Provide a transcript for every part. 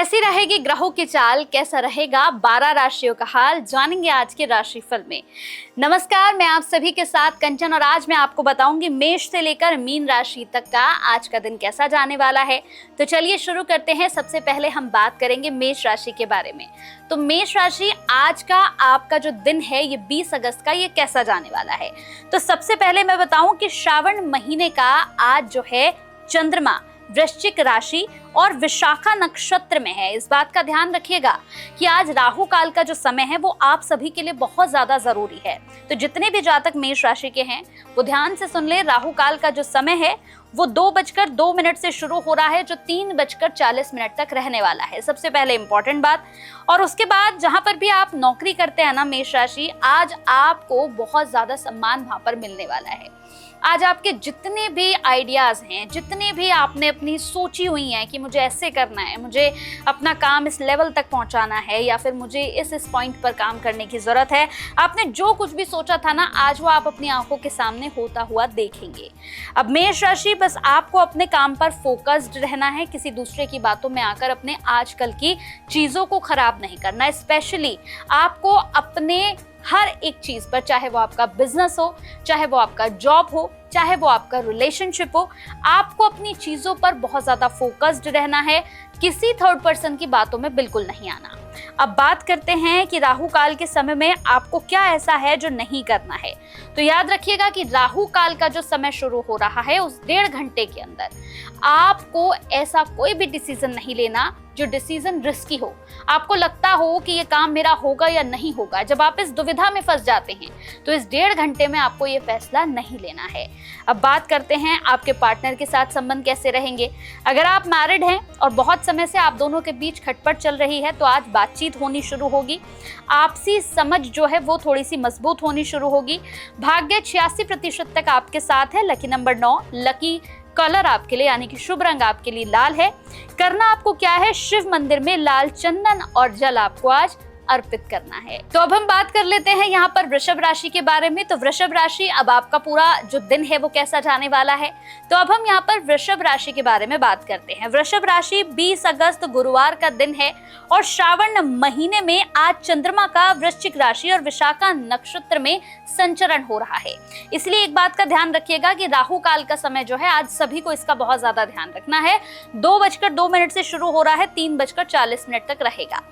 कैसी रहेगी ग्रहों की चाल, कैसा रहेगा 12 राशियों का हाल, जानेंगे आज के राशिफल में। नमस्कार, मैं आप सभी के साथ कंचन और आज मैं आपको बताऊंगी मेष से लेकर मीन राशि तक का आज का दिन कैसा जाने वाला है। तो चलिए शुरू करते हैं। सबसे पहले हम बात करेंगे मेष राशि के बारे में। तो मेष राशि आज का आपका जो दिन है ये 20 अगस्त का, ये कैसा जाने वाला है। तो सबसे पहले मैं बताऊं कि श्रावण महीने का आज जो है चंद्रमा वृश्चिक राशि और विशाखा नक्षत्र में है। इस बात का ध्यान रखिएगा कि आज राहु काल का जो समय है वो आप सभी के लिए बहुत ज्यादा जरूरी है। तो जितने भी जातक मेष राशि के हैं वो ध्यान से सुन ले। राहु काल का जो समय है वो 2:02 से शुरू हो रहा है, जो 3:40 तक रहने वाला है। सबसे पहले इंपॉर्टेंट बात। और उसके बाद जहां पर भी आप नौकरी करते हैं ना मेष राशि, आज आपको बहुत ज्यादा सम्मान वहां पर मिलने वाला है। आज आपके जितने भी आइडियाज हैं, जितने भी आपने अपनी सोची हुई हैं कि मुझे ऐसे करना है, मुझे अपना काम इस लेवल तक पहुंचाना है या फिर मुझे इस पॉइंट पर काम करने की जरूरत है, आपने जो कुछ भी सोचा था ना, आज वो आप अपनी आंखों के सामने होता हुआ देखेंगे। अब मेष राशि, बस आपको अपने काम पर फोकस्ड रहना है, किसी दूसरे की बातों में आकर अपने आजकल की चीजों को खराब नहीं करना। स्पेशली आपको अपने हर एक चीज पर, चाहे वो आपका बिजनेस हो, चाहे वो आपका जॉब हो, चाहे वो आपका रिलेशनशिप हो, आपको अपनी चीजों पर बहुत ज्यादा फोकस्ड रहना है। किसी थर्ड पर्सन की बातों में बिल्कुल नहीं आना। अब बात करते हैं कि राहु काल के समय में आपको क्या ऐसा है जो नहीं करना है। तो याद रखिएगा कि राहु काल का जो समय शुरू हो रहा है उस 1.5 घंटे के अंदर आपको ऐसा कोई भी डिसीजन नहीं लेना जो डिसीजन रिस्की हो, आपको लगता हो कि ये काम मेरा होगा या नहीं होगा। जब आप इस दुविधा में फंस जाते हैं तो इस 1.5 घंटे में आपको ये फैसला नहीं लेना है। अब बात करते हैं आपके पार्टनर के साथ संबंध कैसे रहेंगे। अगर आप मैरिड हैं और बहुत समय से आप दोनों के बीच खटपट चल रही है तो आज बातचीत होनी शुरू होगी। आपसी समझ जो है वो थोड़ी सी मजबूत होनी शुरू होगी। भाग्य 86% तक आपके साथ है। लकी नंबर 9, लकी कलर आपके लिए यानी कि शुभ रंग आपके लिए लाल है। करना आपको क्या है, शिव मंदिर में लाल चंदन और जल आपको आज अर्पित करना है। तो अब हम बात कर लेते हैं यहाँ पर वृषभ राशि के बारे में। तो वृषभ राशि, अब आपका पूरा जो दिन है वो कैसा जाने वाला है। तो अब हम यहाँ पर वृषभ राशि के बारे में बात करते हैं। वृषभ राशि 20 अगस्त गुरुवार का दिन है और श्रावण महीने में आज चंद्रमा का वृश्चिक राशि और विशाखा नक्षत्र में संचरण हो रहा है। इसलिए एक बात का ध्यान रखिएगा कि राहु काल का समय जो है आज सभी को इसका बहुत ज्यादा ध्यान रखना है। 2:02 से शुरू हो रहा है, 3:40 तक रहेगा।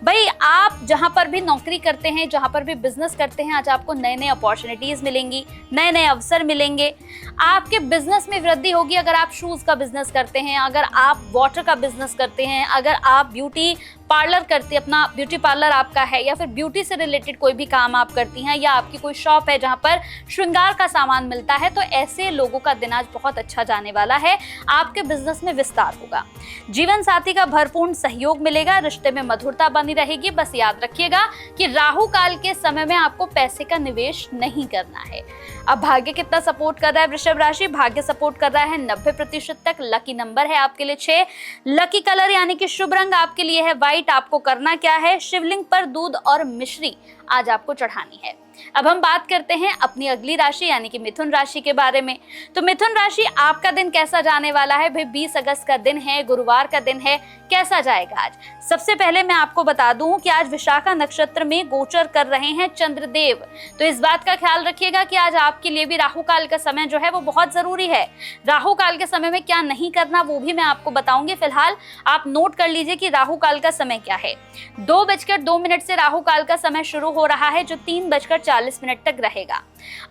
भाई आप जहां पर भी नौकरी करते हैं, जहां पर भी बिजनेस करते हैं, आज आपको नए नए अपॉर्चुनिटीज मिलेंगी, नए नए अवसर मिलेंगे। आपके बिजनेस में वृद्धि होगी। अगर आप शूज का बिजनेस करते हैं, अगर आप वाटर का बिजनेस करते हैं, अगर आप ब्यूटी पार्लर करते, अपना ब्यूटी पार्लर आपका है या फिर ब्यूटी से रिलेटेड कोई भी काम आप करती हैं या आपकी कोई शॉप है जहां पर श्रृंगार का सामान मिलता है, तो ऐसे लोगों का दिन आज बहुत अच्छा जाने वाला है। आपके बिजनेस में विस्तार होगा। जीवन साथी का भरपूर सहयोग मिलेगा। रिश्ते में मधुरता बनी रहेगी। बस याद रखिएगा कि राहु काल के समय में आपको पैसे का निवेश नहीं करना है। अब भाग्य कितना सपोर्ट कर रहा है वृषभ राशि, भाग्य सपोर्ट कर रहा है 90% तक। लकी नंबर है आपके लिए 6, लकी कलर यानी कि शुभ रंग आपके लिए है व्हाइट। आपको करना क्या है, शिवलिंग पर दूध और मिश्री आज आपको चढ़ानी है। अब हम बात करते हैं अपनी अगली राशि यानी कि मिथुन राशि के बारे में। तो मिथुन राशि, आपका दिन कैसा जाने वाला है। भाई 20 अगस्त का दिन है, गुरुवार का दिन है, कैसा जाएगा आज। सबसे पहले मैं आपको बता दूं कि आज विशाखा नक्षत्र में गोचर कर रहे हैं चंद्रदेव। तो इस बात का ख्याल रखिएगा कि आज आपके लिए भी राहु काल का समय जो है वो बहुत जरूरी है। राहु काल के समय में क्या नहीं करना वो भी मैं आपको बताऊंगी। फिलहाल आप नोट कर लीजिए कि राहु काल का समय क्या है। 2:02 से राहु काल का समय शुरू हो रहा है, जो 3:40 तक रहेगा।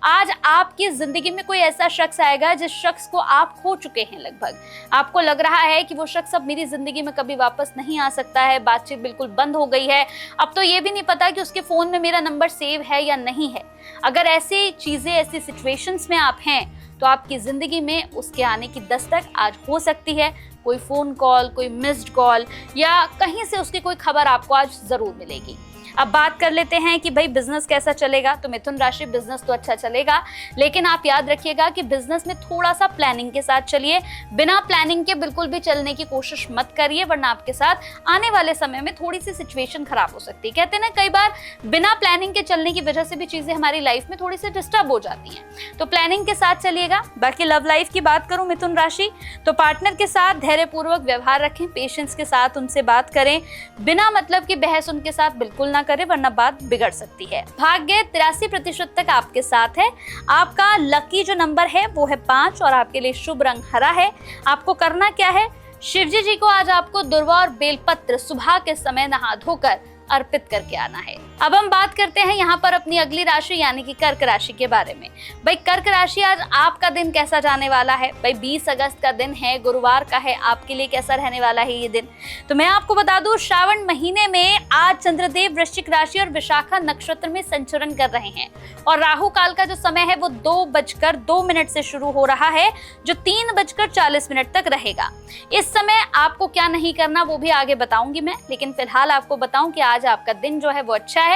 आज आपकी जिंदगी में कोई ऐसा शख्स आएगा जिस शख्स को आप खो चुके हैं। लगभग आपको लग रहा है कि वो शख्स अब मेरी जिंदगी में कभी वापस नहीं आ सकता है, बातचीत बिल्कुल बंद हो गई है, अब तो ये भी नहीं पता कि उसके फोन में मेरा नंबर सेव है या नहीं है। अगर ऐसी चीजें, ऐसी सिचुएशंस में आप हैं तो आपकी जिंदगी में उसके आने की दस्तक आज हो सकती है। कोई फोन कॉल, कोई मिस्ड कॉल या कहीं से उसकी कोई खबर आपको आज जरूर मिलेगी। अब बात कर लेते हैं कि भाई बिजनेस कैसा चलेगा। तो मिथुन राशि, बिजनेस तो अच्छा चलेगा, लेकिन आप याद रखिएगा कि बिजनेस में थोड़ा सा प्लानिंग के साथ चलिए। बिना प्लानिंग के बिल्कुल भी चलने की कोशिश मत करिए, वरना आपके साथ आने वाले समय में थोड़ी सी सिचुएशन खराब हो सकती है। कहते हैं ना, कई बार बिना प्लानिंग के चलने की वजह से भी चीजें हमारी लाइफ में थोड़ी सी डिस्टर्ब हो जाती हैं। तो प्लानिंग के साथ चलिएगा। बाकी लव लाइफ की बात करूं मिथुन राशि, तो पार्टनर के साथ धैर्य पूर्वक व्यवहार रखें, पेशेंस के साथ उनसे बात करें, बिना मतलब की बहस उनके साथ बिल्कुल ना करें वरना बात बिगड़ सकती है। भाग्य 83% तक आपके साथ है। आपका लकी जो नंबर है वो है 5 और आपके लिए शुभ रंग हरा है। आपको करना क्या है, शिवजी जी को आज आपको दुर्वा और बेलपत्र सुबह के समय नहा धोकर अर्पित करके आना है। अब हम बात करते हैं यहाँ पर अपनी अगली राशि यानी कि कर्क राशि के बारे में। भाई कर्क राशि, आज आपका दिन कैसा जाने वाला है? भाई 20 अगस्त का दिन है, गुरुवार का है, आपके लिए कैसा रहने वाला है ये दिन? तो मैं आपको बता दूं, श्रावण महीने में आज चंद्रदेव वृश्चिक राशि और विशाखा नक्षत्र में संचरण कर रहे हैं और राहु काल का जो समय है वो 2:02 से शुरू हो रहा है, जो 3:40 तक रहेगा। इस समय आपको क्या नहीं करना वो भी आगे बताऊंगी मैं, लेकिन फिलहाल आपको बताऊं कि आज आपका दिन जो है वो अच्छा है।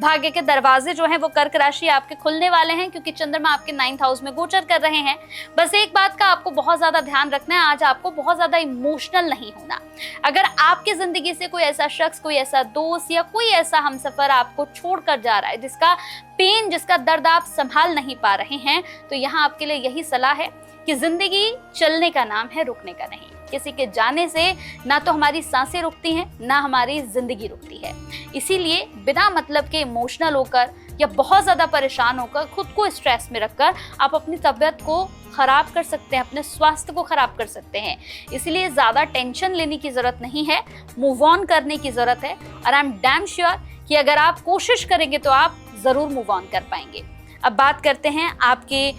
भाग्य के दरवाजे जो हैं वो कर्क राशि आपके खुलने वाले हैं, क्योंकि चंद्रमा आपके 9th हाउस में गोचर कर रहे हैं। बस एक बात का आपको बहुत ज्यादा ध्यान रखना है, आज आपको बहुत ज्यादा इमोशनल नहीं होना। अगर आपकी जिंदगी से कोई ऐसा शख्स, कोई ऐसा दोस्त या कोई ऐसा हमसफर आपको छोड़कर जा रहा है, जिसका पेन, जिसका दर्द आप संभाल नहीं पा रहे हैं, तो यहाँ आपके लिए यही सलाह है कि जिंदगी चलने का नाम है, रुकने का नहीं। किसी के जाने से ना तो हमारी सांसें रुकती हैं, ना हमारी जिंदगी रुकती है। इसीलिए बिना मतलब के इमोशनल होकर या बहुत ज्यादा परेशान होकर, खुद को स्ट्रेस में रखकर आप अपनी तबीयत को खराब कर सकते हैं, अपने स्वास्थ्य को खराब कर सकते हैं। इसलिए ज्यादा टेंशन लेने की जरूरत नहीं है, मूव ऑन करने की जरूरत है। और आई एम डैम श्योर कि अगर आप कोशिश करेंगे तो आप जरूर मूव ऑन कर पाएंगे। अब बात करते हैं आपके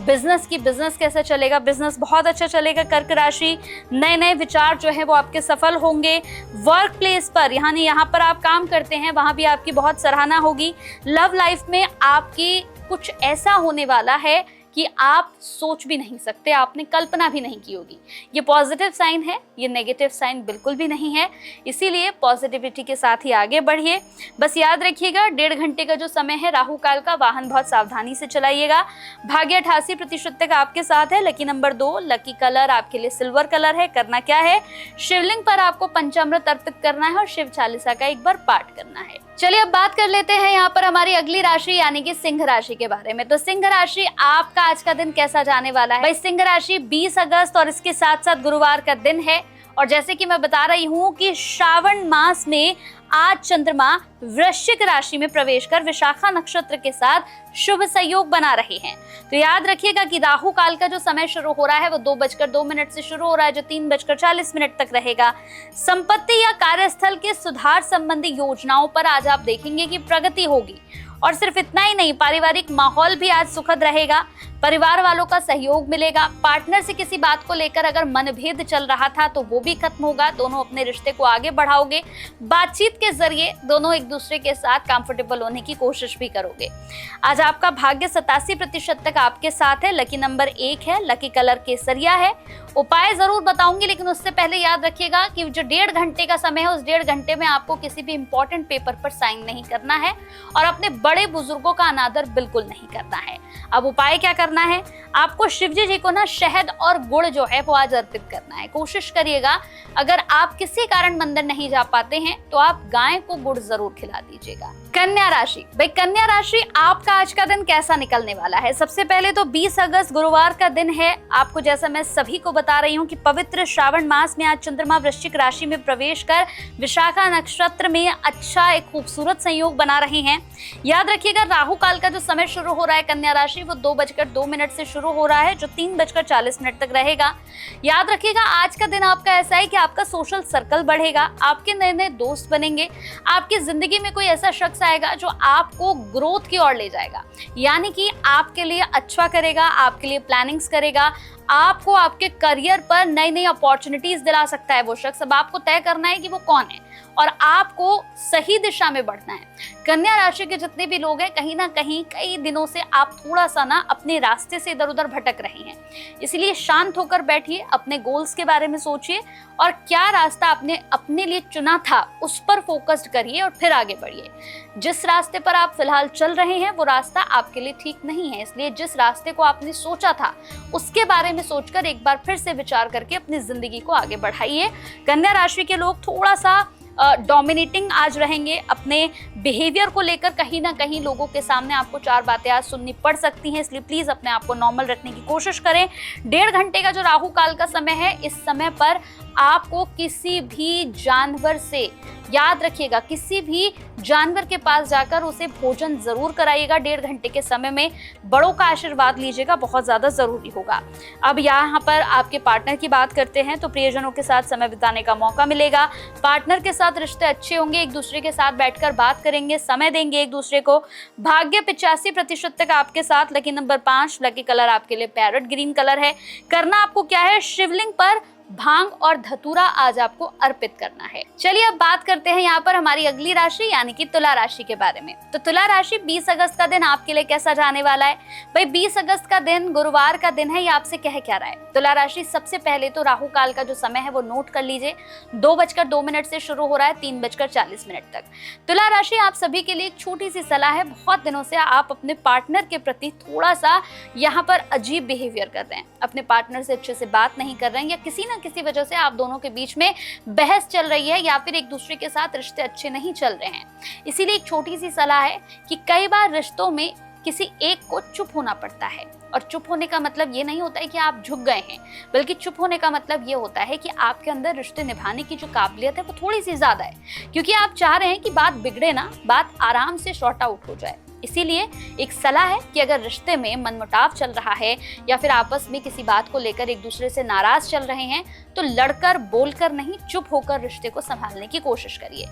बिजनेस की। बिजनेस कैसा चलेगा? बिजनेस बहुत अच्छा चलेगा कर्क राशि। नए नए विचार जो है वो आपके सफल होंगे। वर्क प्लेस पर, यानी यहाँ पर आप काम करते हैं, वहाँ भी आपकी बहुत सराहना होगी। लव लाइफ में आपकी कुछ ऐसा होने वाला है कि आप सोच भी नहीं सकते, आपने कल्पना भी नहीं की होगी। ये पॉजिटिव साइन है, ये नेगेटिव साइन बिल्कुल भी नहीं है। इसीलिए पॉजिटिविटी के साथ ही आगे बढ़िए। बस याद रखिएगा, 1.5 घंटे का जो समय है राहु काल का, वाहन बहुत सावधानी से चलाइएगा। भाग्य 88% तक आपके साथ है। लकी नंबर 2, लकी कलर आपके लिए सिल्वर कलर है। करना क्या है, शिवलिंग पर आपको पंचामृत अर्पित करना है और शिव चालीसा का एक बार पाठ करना है। चलिए अब बात कर लेते हैं यहाँ पर हमारी अगली राशि यानी कि सिंह राशि के बारे में। तो सिंह राशि, आपका आज का दिन कैसा जाने वाला है? भाई सिंह राशि 20 अगस्त और इसके साथ साथ गुरुवार का दिन है। और जैसे कि मैं बता रही हूँ कि श्रावण मास में आज चंद्रमा वृश्चिक राशि में प्रवेश कर विशाखा नक्षत्र के साथ शुभ संयोग बना रहे हैं। तो याद रखिएगा कि राहु काल का जो समय शुरू हो रहा है वो 2:02 से शुरू हो रहा है, जो 3:40 तक रहेगा। संपत्ति या कार्यस्थल के सुधार संबंधी योजनाओं पर आज आप देखेंगे कि प्रगति होगी। और सिर्फ इतना ही नहीं, पारिवारिक माहौल भी आज सुखद रहेगा। परिवार वालों का सहयोग मिलेगा। पार्टनर से किसी बात को लेकर अगर मनभेद चल रहा था तो वो भी खत्म होगा। दोनों अपने रिश्ते को आगे बढ़ाओगे। बातचीत के जरिए दोनों एक दूसरे के साथ कंफर्टेबल होने की कोशिश भी करोगे। आज आपका भाग्य 87% तक आपके साथ है। लकी नंबर 1 है, लकी कलर केसरिया है। उपाय जरूर बताऊंगी, लेकिन उससे पहले याद रखिएगा कि जो 1.5 घंटे का समय है, उस 1.5 घंटे में आपको किसी भी इंपॉर्टेंट पेपर पर साइन नहीं करना है और अपने बड़े बुजुर्गों का अनादर बिल्कुल नहीं करना है। अब उपाय क्या करना है, आपको शिवजी जी को ना शहद और गुड़ जो है वो आज अर्पित करना है। कोशिश करिएगा, अगर आप किसी कारण मंदिर नहीं जा पाते हैं तो आप गाय को गुड़ जरूर खिला दीजिएगा। कन्या राशि, भाई कन्या राशि, आपका आज का दिन कैसा निकलने वाला है? सबसे पहले तो 20 अगस्त गुरुवार का दिन है। आपको जैसा मैं सभी को बता रही हूँ कि पवित्र श्रावण मास में आज चंद्रमा वृश्चिक राशि में प्रवेश कर विशाखा नक्षत्र में अच्छा एक खूबसूरत संयोग बना रहे हैं। याद रखिएगा, राहु काल का जो समय शुरू हो रहा है कन्या राशि, वो 2:02 से शुरू हो रहा है, जो 3:40 तक रहेगा। याद रखिएगा, आज का दिन आपका ऐसा है कि आपका सोशल सर्कल बढ़ेगा, आपके नए नए दोस्त बनेंगे, आपकी जिंदगी में कोई ऐसा शख्स आएगा जो आपको ग्रोथ की ओर ले जाएगा, यानी कि आपके लिए अच्छा करेगा, आपके लिए प्लानिंग्स करेगा, आपको आपके करियर पर नई नई अपॉर्चुनिटीज दिला सकता है वो शख्स। अब आपको तय करना है कि वो कौन है और आपको सही दिशा में बढ़ना है। कन्या राशि के जितने भी लोग हैं, कहीं ना कहीं कई दिनों से आप थोड़ा सा ना अपने रास्ते से इधर उधर भटक रहे हैं। इसलिए शांत होकर बैठिए, अपने गोल्स के बारे में सोचिए और क्या रास्ता आपने अपने लिए चुना था उस पर फोकस्ड करिए और फिर आगे बढ़िए। जिस रास्ते पर आप फिलहाल चल रहे हैं वो रास्ता आपके लिए ठीक नहीं है, इसलिए जिस रास्ते को आपने सोचा था उसके बारे में सोचकर एक बार फिर से विचार करके अपनी जिंदगी को आगे बढ़ाइए। कन्या राशि के लोग थोड़ा सा डोमिनेटिंग आज रहेंगे अपने बिहेवियर को लेकर। कहीं ना कहीं लोगों के सामने आपको 4 बातें आज सुननी पड़ सकती हैं, इसलिए प्लीज अपने आप को नॉर्मल रखने की कोशिश करें। 1.5 घंटे का जो राहु काल का समय है, इस समय पर आपको किसी भी जानवर से, याद रखिएगा, किसी भी जानवर के पास जाकर उसे भोजन जरूर कराइएगा 1.5 घंटे के समय में। बड़ों का आशीर्वाद लीजिएगा, बहुत ज्यादा जरूरी होगा। अब यहाँ पर आपके पार्टनर की बात करते हैं तो प्रियजनों के साथ समय बिताने का मौका मिलेगा। पार्टनर के साथ रिश्ते अच्छे होंगे, एक दूसरे के साथ बैठकर बात करेंगे, समय देंगे एक दूसरे को। भाग्य 85% तक आपके साथ। लकी नंबर 5, लकी कलर आपके लिए पैरेट ग्रीन कलर है। करना आपको क्या है, शिवलिंग पर भांग और धतूरा आज आपको अर्पित करना है। चलिए अब बात करते हैं यहाँ पर हमारी अगली राशि यानी कि तुला राशि के बारे में। तो तुला राशि 20 अगस्त का दिन आपके लिए कैसा जाने वाला है? भाई 20 अगस्त का दिन गुरुवार का दिन है, ये आपसे कह क्या रहा है? तुला राशि सबसे पहले तो राहु काल का जो समय है वो नोट कर लीजिए। 2:02 से शुरू हो रहा है 3:40 तक। तुला राशि आप सभी के लिए एक छोटी सी सलाह है। बहुत दिनों से आप अपने पार्टनर के प्रति थोड़ा सा यहाँ पर अजीब बिहेवियर कर रहे हैं, अपने पार्टनर से अच्छे से बात नहीं कर रहे हैं, या किसी वजह से आप दोनों के बीच में बहस चल रही है, या फिर एक दूसरे के साथ रिश्ते अच्छे नहीं चल रहे हैं। इसीलिए एक छोटी सी सलाह है कि कई बार रिश्तों में किसी एक को चुप होना पड़ता है। और चुप होने का मतलब ये नहीं होता है कि आप झुक गए हैं, बल्कि चुप होने का मतलब ये होता है कि आपके अंदर रिश्ते निभाने की जो काबिलियत है वो थोड़ी सी ज्यादा है, क्योंकि आप चाह रहे हैं कि बात बिगड़े ना, बात आराम से शॉर्ट आउट हो जाए। इसीलिए एक सलाह है कि अगर रिश्ते में मनमुटाव चल रहा है या फिर आपस में किसी बात को लेकर एक दूसरे से नाराज चल रहे हैं, तो लड़कर बोलकर नहीं, चुप होकर रिश्ते को संभालने की कोशिश करिए।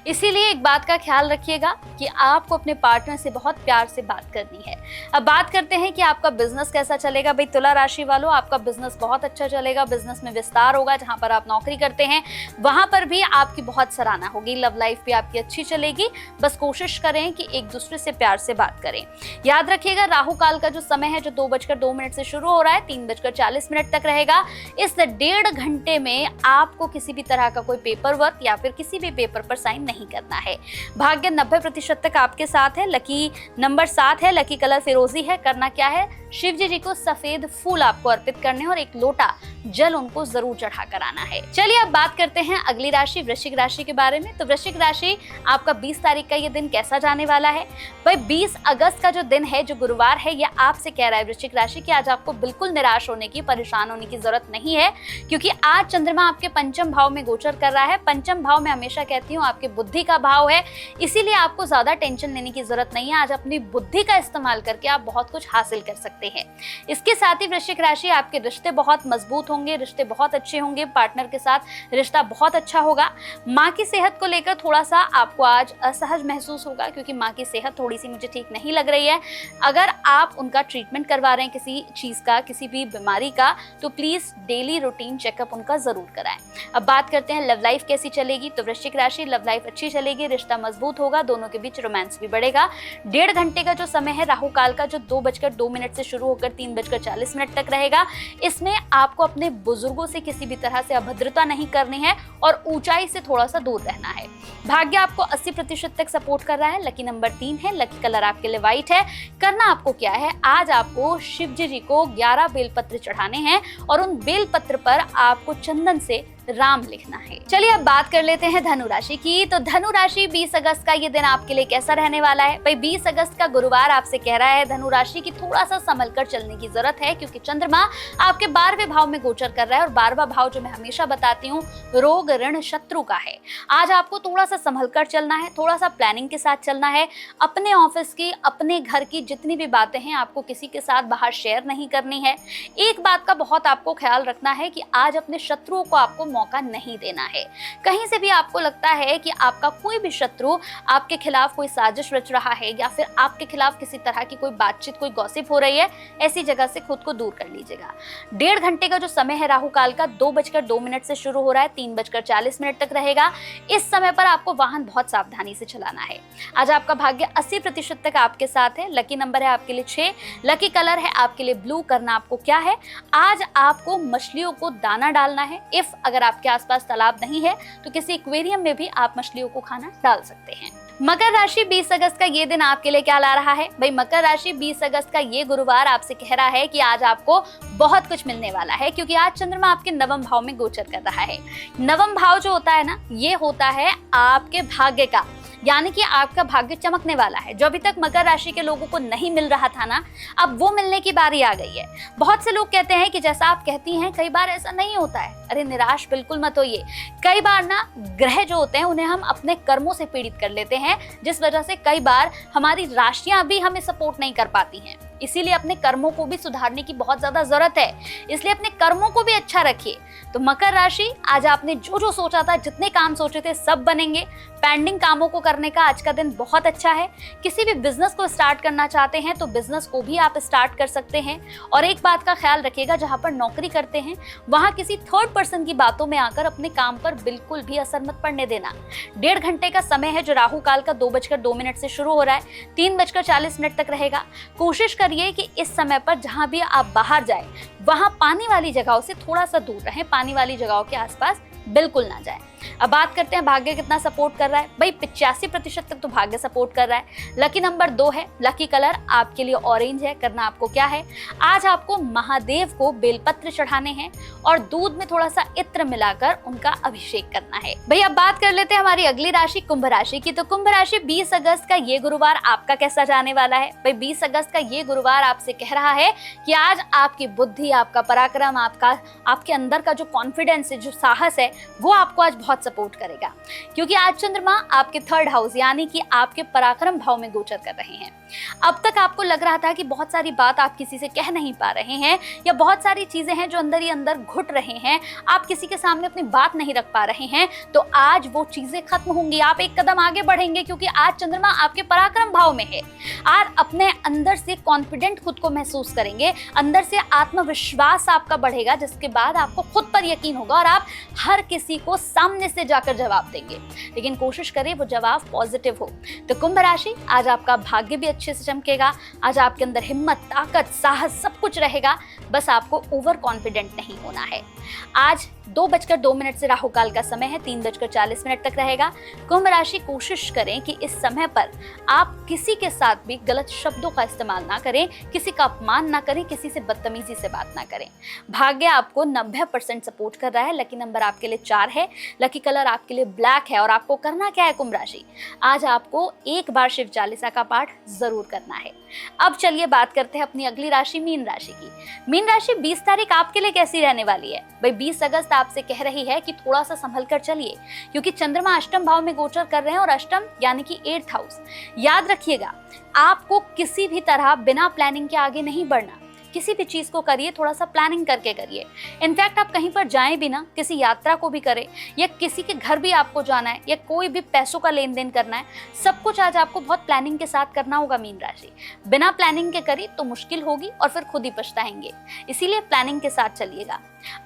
इसीलिए एक बात का ख्याल रखिएगा कि आपको अपने पार्टनर से बहुत प्यार से बात करनी है। अब बात करते हैं कि आपका बिजनेस कैसा चलेगा। भाई तुला राशि वालों, आपका बिजनेस बहुत अच्छा चलेगा। बिजनेस में विस्तार होगा। जहां पर आप नौकरी करते हैं वहां पर भी आपकी बहुत सराहना होगी। लव लाइफ भी आपकी अच्छी चलेगी। बस कोशिश करें कि एक दूसरे से प्यार से बात करें। याद रखिएगा राहु काल का जो समय है जो 2:02 से शुरू हो रहा है 3:40 तक रहेगा। इस 1.5 घंटे में आपको किसी भी तरह का कोई पेपर वर्क या फिर किसी भी पेपर पर साइन नहीं करना है। भाग्य 90% तक आपके साथ है। लकी नंबर 7 है। लकी कलर फिरोजी है। करना क्या है, शिव जी को सफेद फूल आपको अर्पित करने और एक लोटा जल उनको जरूर चढ़ा कर आना है। चलिए अब बात करते हैं अगली राशि वृश्चिक राशि के बारे में। तो वृश्चिक राशि आपका 20 तारीख का ये दिन कैसा जाने वाला है? भाई 20 अगस्त का जो दिन है जो गुरुवार है, ये आपसे कह रहा है वृश्चिक राशि की आज आपको बिल्कुल निराश होने की, परेशान होने की जरूरत नहीं है, क्योंकि आज चंद्रमा आपके पंचम भाव में गोचर कर रहा है। पंचम भाव में हमेशा कहती हूँ आपके बुद्धि का भाव है, इसीलिए आपको ज्यादा टेंशन लेने की जरूरत नहीं है। आज अपनी बुद्धि का इस्तेमाल करके आप बहुत कुछ हासिल कर सकते हैं। इसके साथ ही वृश्चिक राशि आपके रिश्ते बहुत मजबूत होंगे, रिश्ते बहुत अच्छे होंगे, पार्टनर के साथ रिश्ता बहुत अच्छा होगा। माँ की सेहत को लेकर थोड़ा सा आपको आज असहज महसूस होगा, क्योंकि माँ की सेहत थोड़ी सी मुझे ठीक नहीं लग रही है। अगर आप उनका ट्रीटमेंट करवा रहे हैं किसी चीज का, किसी भी बीमारी का, तो प्लीज डेली रूटीन चेकअप उनका जरूर कराएं। अब बात करते हैं लव लाइफ कैसी चलेगी। तो वृश्चिक राशि लव लाइफ अच्छी चलेगी, रिश्ता मजबूत होगा, दोनों के बीच रोमांस भी बढ़ेगा। 1.5 घंटे का जो समय है राहु काल का जो 2:02 से शुरू होकर 3:40 तक रहेगा, इसमें आपको अपने बुजुर्गों से किसी भी तरह से अभद्रता नहीं करनी है और ऊंचाई से थोड़ा सा दूर रहना है। भाग्य आपको 80% तक सपोर्ट कर रहा है। लकी नंबर 3 है। लकी कलर आपके लिए व्हाइट है। करना आपको क्या है, आज आपको शिव जी को 11 बेलपत्र चढ़ाने हैं और उन बेलपत्र पर आपको चंदन से राम लिखना है। चलिए अब बात कर लेते हैं धनु राशि की। तो धनु राशि 20 अगस्त का ये दिन आपके लिए कैसा रहने वाला है? भाई 20 अगस्त का गुरुवार आपसे कह रहा है धनु राशि की थोड़ा सा संभल कर चलने की जरूरत है, क्योंकि चंद्रमा आपके 12वें भाव में गोचर कर रहा है और 12वां भाव जो मैं हमेशा बताती हूँ रोग ऋण शत्रु का है। आज आपको थोड़ा सा संभल कर चलना है, थोड़ा सा प्लानिंग के साथ चलना है। अपने ऑफिस की, अपने घर की जितनी भी बातें हैं आपको किसी के साथ बाहर शेयर नहीं करनी है। एक बात का बहुत आपको ख्याल रखना है कि आज अपने शत्रुओं को आपको मौका नहीं देना है। कहीं से भी आपको लगता है कि आपका कोई भी शत्रु आपके खिलाफ कोई साजिश रच रहा है या फिर आपके खिलाफ किसी तरह की कोई बातचीत, कोई गॉसिप हो रही है, ऐसी जगह से खुद को दूर कर लीजिएगा। 1.5 घंटे का जो समय है राहु काल का 2:02 से शुरू हो रहा है 3:40 तक रहेगा। इस समय पर आपको वाहन बहुत सावधानी से चलाना है। आज आपका भाग्य 80% तक आपके साथ है। लकी नंबर है आपके लिए 6। लकी कलर है आपके लिए ब्लू। करना आपको क्या है, आज आपको मछलियों को दाना डालना है। इफ अगर आपके आसपास तालाब नहीं है तो किसी एक्वेरियम में भी आप मछलियों को खाना डाल सकते हैं। मकर राशि 20 अगस्त का ये दिन आपके लिए क्या ला रहा है? भाई मकर राशि 20 अगस्त का ये गुरुवार आपसे कह रहा है कि आज आपको बहुत कुछ मिलने वाला है, क्योंकि आज चंद्रमा आपके 9वें भाव में गोचर कर रहा है। 9वां भाव जो होता है ना, ये होता है आपके भाग्य का। यानी कि आपका भाग्य चमकने वाला है। जो अभी तक मकर राशि के लोगों को नहीं मिल रहा था ना, अब वो मिलने की बारी आ गई है। बहुत से लोग कहते हैं कि जैसा आप कहती हैं कई बार ऐसा नहीं होता है। अरे निराश बिल्कुल मत होइए। कई बार ना ग्रह जो होते हैं उन्हें हम अपने कर्मों से पीड़ित कर लेते हैं, जिस वजह से कई बार हमारी राशियां भी हमें सपोर्ट नहीं कर पाती हैं। इसीलिए अपने कर्मों को भी सुधारने की बहुत ज्यादा जरूरत है। इसलिए अपने कर्मों को भी अच्छा रखिए। तो मकर राशि, आज आपने जो जो सोचा था, जितने काम सोचे थे, सब बनेंगे। पेंडिंग कामों को करने का आज का दिन बहुत अच्छा है। किसी भी बिजनेस को स्टार्ट करना चाहते हैं तो बिजनेस को भी आप स्टार्ट कर सकते हैं। और एक बात का ख्याल रखिएगा, जहां पर नौकरी करते हैं वहां किसी थर्ड पर्सन की बातों में आकर अपने काम पर बिल्कुल भी असर मत पड़ने देना। 1.5 घंटे का समय है जो राहु काल का 2:02 से शुरू हो रहा है, 3:40 तक रहेगा। कोशिश करिए कि इस समय पर जहां भी आप बाहर जाए वहां पानी वाली जगहों से थोड़ा सा दूर रहें, पानी वाली जगहों के आसपास बिल्कुल ना जाएं। अब बात करते हैं भाग्य कितना सपोर्ट कर रहा है। भाई 85% तक तो भाग्य सपोर्ट कर रहा है। लकी नंबर 2 है। लकी कलर आपके लिए ऑरेंज है। करना आपको क्या है, आज आपको महादेव को बेलपत्र चढ़ाने हैं और दूध में थोड़ा सा इत्र मिलाकर उनका अभिषेक करना है। भाई अब बात कर लेते हैं हमारी अगली राशि कुंभ राशि की। तो कुंभ राशि 20 अगस्त का ये गुरुवार आपका कैसा जाने वाला है। भाई 20 अगस्त का ये गुरुवार आपसे कह रहा है कि आज आपकी बुद्धि, आपका पराक्रम, आपके अंदर का जो कॉन्फिडेंस है, जो साहस है, वो आपको आज बहुत सपोर्ट करेगा। क्योंकि आज चंद्रमा आपके 3rd हाउस यानी कि आपके पराक्रम भाव में गोचर कर रहे हैं। अब तक आपको लग रहा था कि बहुत सारी बात आप किसी से कह नहीं पा रहे हैं, या बहुत सारी चीजें हैं जो अंदर ही अंदर घुट रहे हैं, आप किसी के सामने अपनी बात नहीं रख पा रहे हैं, तो आज वो चीजें खत्म होंगी। आप एक कदम आगे बढ़ेंगे क्योंकि आज चंद्रमा आपके पराक्रम भाव में है। आज अपने अंदर से कॉन्फिडेंट खुद को महसूस करेंगे, अंदर से आत्मविश्वास आपका बढ़ेगा, जिसके बाद आपको खुद पर यकीन होगा और आप हर किसी को सामने से जाकर जवाब देंगे। लेकिन कोशिश करें वो जवाब पॉजिटिव हो। तो कुंभ राशि, आज आपका भाग्य भी अच्छे से चमकेगा। आज आपके अंदर हिम्मत, ताकत, साहस सब कुछ रहेगा। बस आपको ओवर कॉन्फिडेंट नहीं होना है। आज 2:02 से राहु काल का समय है, 3:40 तक रहेगा। कुंभ राशि, कोशिश करें कि इस समय पर आप किसी के साथ भी गलत शब्दों का इस्तेमाल ना करें, किसी का अपमान ना करें, किसी से बदतमीजी से बात ना करें। भाग्य आपको 90% सपोर्ट कर रहा है। लकी नंबर आपके लिए 4 है। लकी कलर आपके लिए ब्लैक है। और आपको करना क्या है कुंभ राशि, आज आपको एक बार शिव चालीसा का पाठ जरूर करना है। अब चलिए बात करते हैं अपनी अगली राशि मीन राशि की। मीन राशि 20 तारीख आपके लिए कैसी रहने वाली है। भाई 20 अगस्त आपसे कह रही है कि थोड़ा सा संभल कर चलिए, क्योंकि चंद्रमा अष्टम भाव में गोचर कर रहे हैं और अष्टम यानी कि 8th हाउस। याद रखिएगा, आपको किसी भी तरह बिना प्लानिंग के आगे नहीं बढ़ना। किसी भी चीज को करिए थोड़ा सा प्लानिंग करके करिए। इनफैक्ट आप कहीं पर जाएं भी ना, किसी यात्रा को भी करें, या किसी के घर भी आपको जाना है, या कोई भी पैसों का लेन देन करना है, सब कुछ आज आपको बहुत प्लानिंग के साथ करना होगा मीन राशि। बिना प्लानिंग के करी तो मुश्किल होगी और फिर खुद ही पछताएंगे। इसीलिए प्लानिंग के साथ चलिएगा।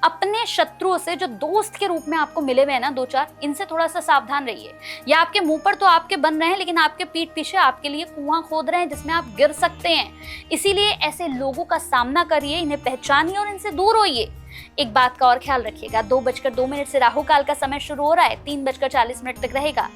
अपने शत्रुओं से जो दोस्त के रूप में आपको मिले हुए हैं ना 2-4, इनसे थोड़ा सा सावधान रहिए। या आपके मुंह पर तो आपके बन रहे हैं, लेकिन आपके पीठ पीछे आपके लिए कुआं खोद रहे हैं जिसमें आप गिर सकते हैं। इसीलिए ऐसे लोगों का सामना करिए, इन्हें पहचानिए और इनसे दूर होइए। एक बात का और ख्याल रखिएगा, 2:02 से राहु काल का समय शुरू हो रहा है, 3:40 तक रहेगा।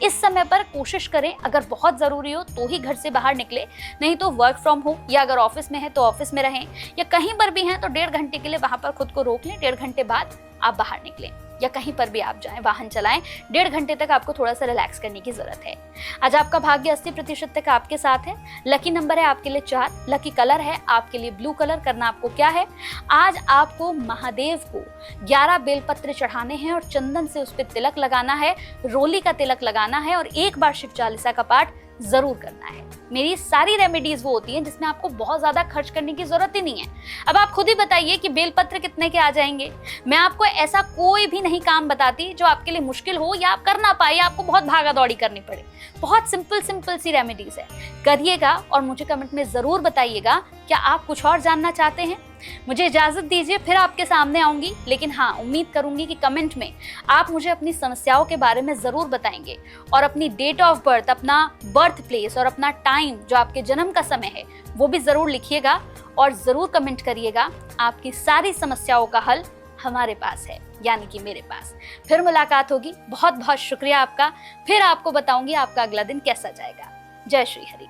इस समय पर कोशिश करें अगर बहुत जरूरी हो तो ही घर से बाहर निकले, नहीं तो वर्क फ्रॉम होम, या अगर ऑफिस में है तो ऑफिस में रहें, या कहीं पर भी हैं तो 1.5 घंटे के लिए वहां पर खुद को रोक लें। 1.5 घंटे बाद आप बाहर निकलें, या कहीं पर भी आप जाएं, वाहन चलाएं। 1.5 घंटे तक आपको थोड़ा सा रिलैक्स करने की जरूरत है। आज आपका भाग्य 80% तक आपके साथ है। लकी नंबर है आपके लिए 4। लकी कलर है आपके लिए ब्लू कलर। करना आपको क्या है, आज आपको महादेव को 11 बेलपत्र चढ़ाने हैं और चंदन से उस पर तिलक लगाना है, रोली का तिलक लगाना है और एक बार शिव चालीसा का पाठ जरूर करना है। मेरी सारी रेमेडीज वो होती हैं जिसमें आपको बहुत ज्यादा खर्च करने की जरूरत ही नहीं है। अब आप खुद ही बताइए कि बेलपत्र कितने के आ जाएंगे। मैं आपको ऐसा कोई भी नहीं काम बताती जो आपके लिए मुश्किल हो या आप कर ना पाए, आपको बहुत भागा दौड़ी करनी पड़े। बहुत सिंपल सी रेमेडीज है, करिएगा और मुझे कमेंट में जरूर बताइएगा क्या आप कुछ और जानना चाहते हैं। मुझे इजाजत दीजिए, फिर आपके सामने आऊंगी। लेकिन हाँ, उम्मीद करूंगी कि कमेंट में आप मुझे अपनी समस्याओं के बारे में जरूर बताएंगे और अपनी डेट ऑफ बर्थ, अपना बर्थ प्लेस और अपना टाइम, जो आपके जन्म का समय है, वो भी जरूर लिखिएगा और जरूर कमेंट करिएगा। आपकी सारी समस्याओं का हल हमारे पास है, यानी कि मेरे पास। फिर मुलाकात होगी। बहुत बहुत शुक्रिया आपका। फिर आपको बताऊंगी आपका अगला दिन कैसा जाएगा। जय श्री हरि।